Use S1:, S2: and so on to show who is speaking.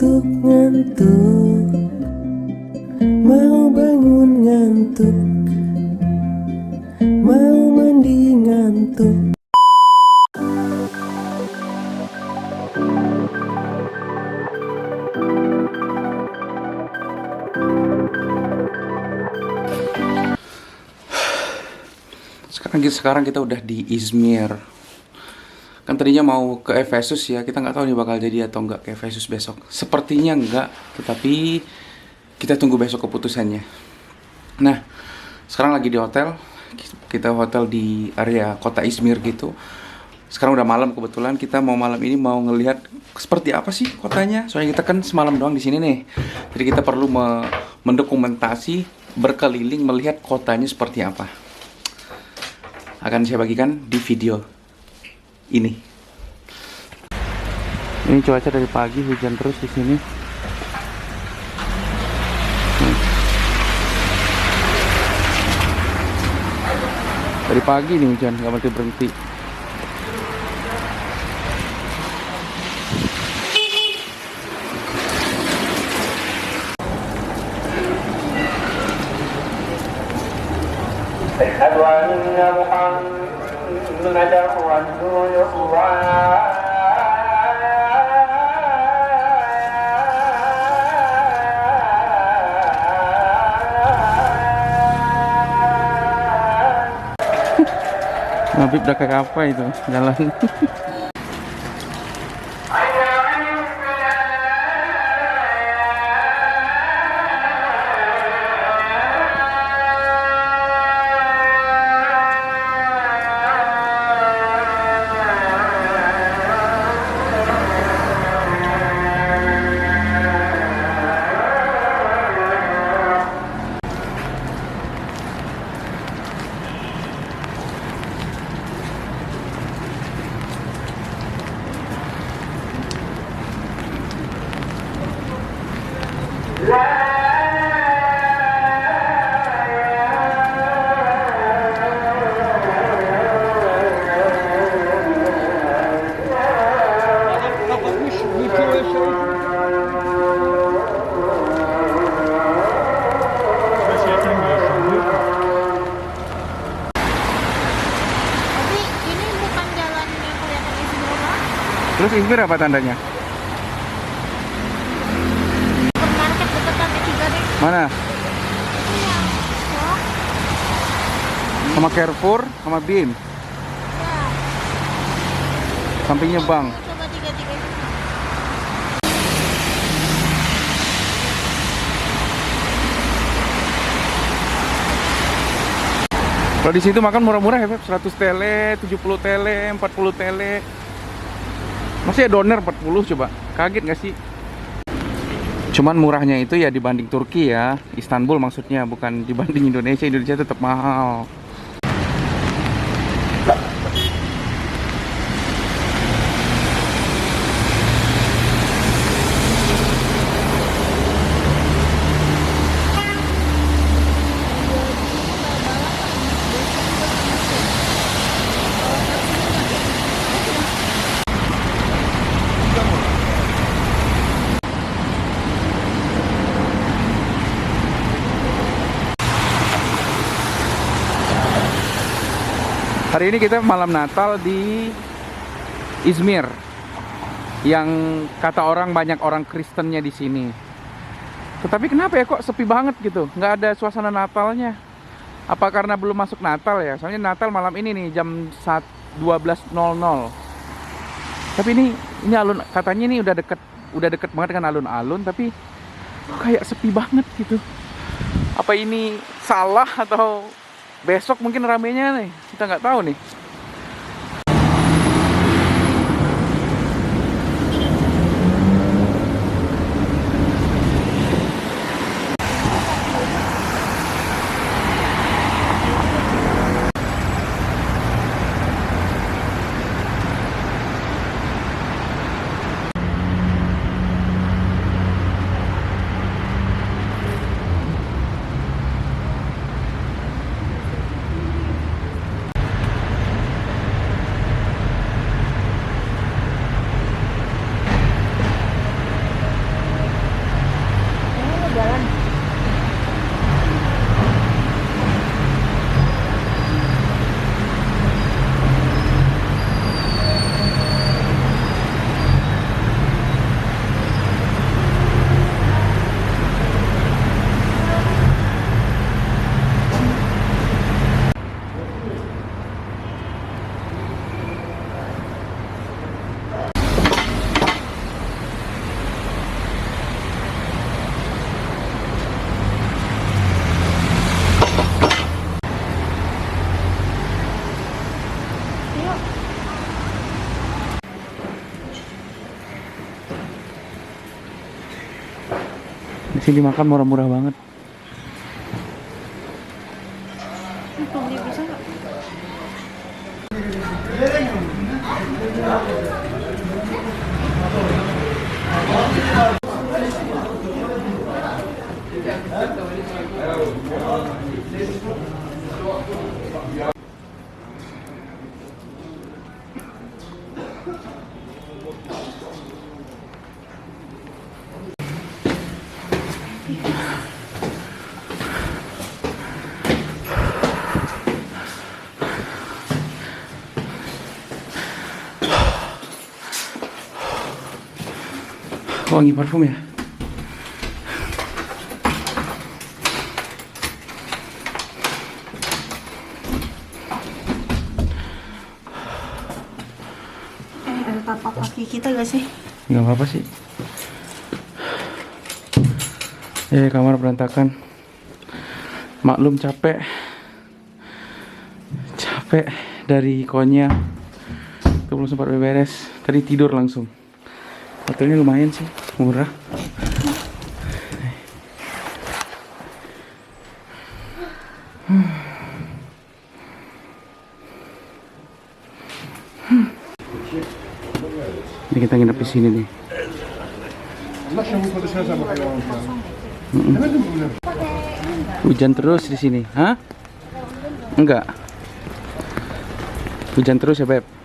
S1: ngantuk, mau bangun ngantuk, mau mandi ngantuk.
S2: Sekarang kita udah di Izmir. Kan tadinya mau ke Efesus ya, kita nggak tahu nih bakal jadi atau nggak ke Efesus besok. Sepertinya nggak, tetapi kita tunggu besok keputusannya. Nah, sekarang lagi di hotel. Kita hotel di area kota Izmir gitu. Sekarang udah malam kebetulan, kita malam ini mau ngelihat seperti apa sih kotanya. Soalnya kita kan semalam doang di sini nih. Jadi kita perlu mendokumentasi, berkeliling melihat kotanya seperti apa. Akan saya bagikan di video ini. Ini cuaca dari pagi, hujan terus di sini. Dari pagi nih hujan, nggak berhenti berhenti.
S3: أشهد أن محمدا رسول الله.
S2: Habib udah kayak apa itu jalan. Terus Izmir apa tandanya?
S4: Supermarket dekat lantai 3 deh.
S2: Mana?
S4: Iya. Oh,
S2: Sama Carrefour, sama Bin.
S4: ya.
S2: Sampingnya bank.
S4: Coba 3-3 itu.
S2: Kalau di situ makan murah-murah ya, Beb. 100 tele, 70 tele, 40 tele. Masih ya doner 40 coba. Kaget gak sih? Cuman murahnya itu ya dibanding Turki ya, Istanbul maksudnya, bukan dibanding Indonesia. Indonesia tetap mahal. Hari ini kita malam Natal di Izmir, yang kata orang banyak orang Kristennya di sini. Tetapi kenapa ya kok sepi banget gitu? Nggak ada suasana Natalnya. Apa karena belum masuk Natal ya? Soalnya Natal malam ini nih jam 12.00. Tapi ini alun, katanya ini udah deket banget dengan alun-alun, tapi kok kayak sepi banget gitu. Apa ini salah atau besok mungkin ramenya nih, kita nggak tahu nih. Di sini makan murah-murah banget.
S4: Beli bisa nggak?
S2: Wangi parfum ya?
S4: Ada tapak kaki kita gak sih?
S2: Nggak apa-apa sih. Kamar berantakan. Maklum capek. Capek dari konya. Itu belum sempat beres. Tadi tidur langsung. Hotelnya lumayan sih, murah. Ini kita nginep di sini nih. Hujan terus di sini, hah? Enggak. Hujan terus ya, Beb.